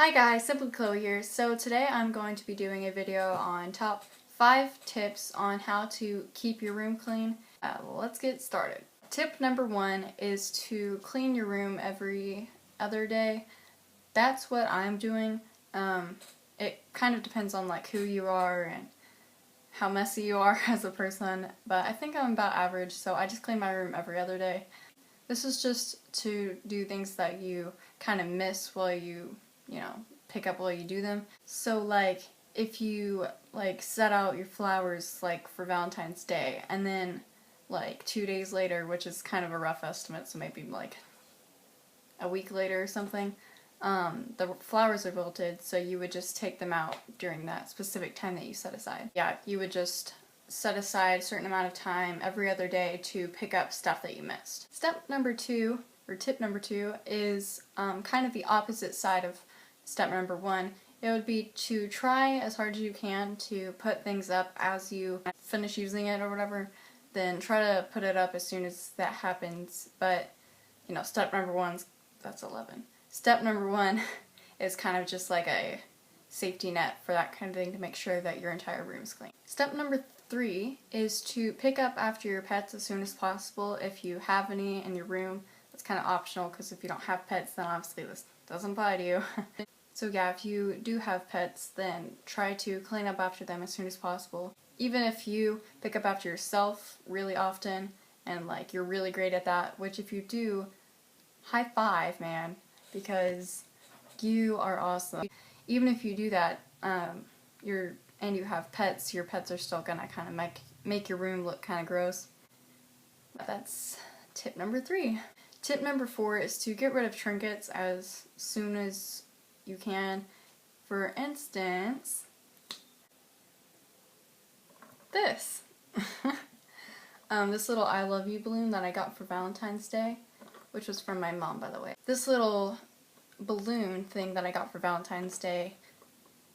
Hi guys, SimplyChloe here. So today I'm going to be doing a video on top 5 tips on how to keep your room clean. Let's get started. Tip number 1 is to clean your room every other day. That's what I'm doing. It kind of depends on like who you are and how messy you are as a person, but I think I'm about average, so I just clean my room every other day. This is just to do things that you kind of miss while you pick up while you do them. So like if you like set out your flowers like for Valentine's Day and then like 2 days later, which is kind of a rough estimate, so maybe like a week later or something, the flowers are wilted, so you would just take them out during that specific time that you set aside. Yeah, you would just set aside a certain amount of time every other day to pick up stuff that you missed. Step number 2, or tip number 2, is kind of the opposite side of step number 1. It would be to try as hard as you can to put things up as you finish using it or whatever. Then try to put it up as soon as that happens. But, step number 1, that's 11. Step number 1 is kind of just like a safety net for that kind of thing to make sure that your entire room's clean. Step number 3 is to pick up after your pets as soon as possible if you have any in your room. That's kind of optional because if you don't have pets, then obviously this doesn't apply to you. So yeah, if you do have pets, then try to clean up after them as soon as possible. Even if you pick up after yourself really often and like you're really great at that, which if you do, high five, man, because you are awesome. Even if you do that, and you have pets, your pets are still gonna kind of make your room look kind of gross. That's tip number 3. Tip number 4 is to get rid of trinkets as soon as you can. For instance, this. This little I love you balloon that I got for Valentine's Day, which was from my mom, by the way. This little balloon thing that I got for Valentine's Day,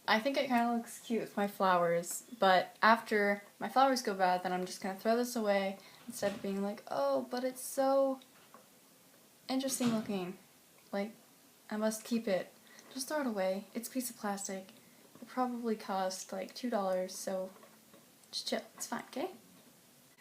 I think it kind of looks cute with my flowers, but after my flowers go bad, then I'm just going to throw this away instead of being like, oh, but it's so interesting looking. Like, I must keep it. Just throw it away. It's a piece of plastic. It probably cost like $2, so just chill. It's fine, okay?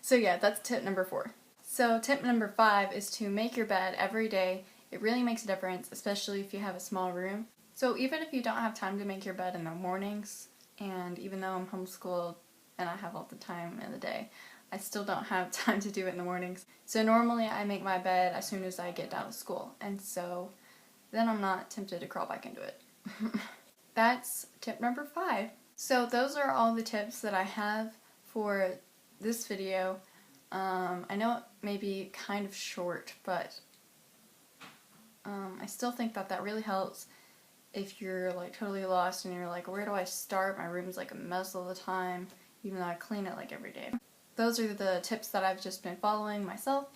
So yeah, that's tip number 4. So tip number 5 is to make your bed every day. It really makes a difference, especially if you have a small room. So even if you don't have time to make your bed in the mornings, and even though I'm homeschooled and I have all the time in the day, I still don't have time to do it in the mornings. So normally I make my bed as soon as I get down to school, and so then I'm not tempted to crawl back into it. That's tip number 5. So those are all the tips that I have for this video. I know it may be kind of short, but I still think that really helps if you're like totally lost and you're like, where do I start? My room's like a mess all the time, even though I clean it like every day. Those are the tips that I've just been following myself,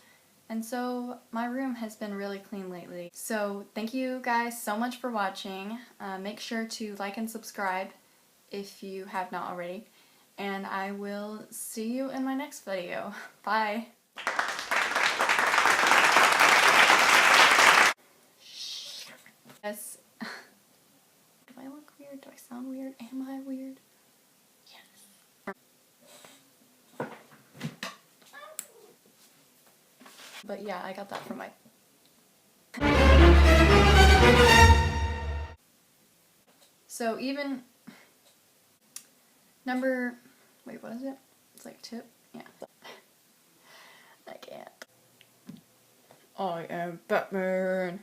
and so my room has been really clean lately. So thank you guys so much for watching. Make sure to like and subscribe if you have not already, and I will see you in my next video. Bye! Yes. Do I look weird? Do I sound weird? Am I weird? Yes. But yeah, I got that from my... So even... Wait, what is it? It's like tip? Yeah. I can't. I am Batman.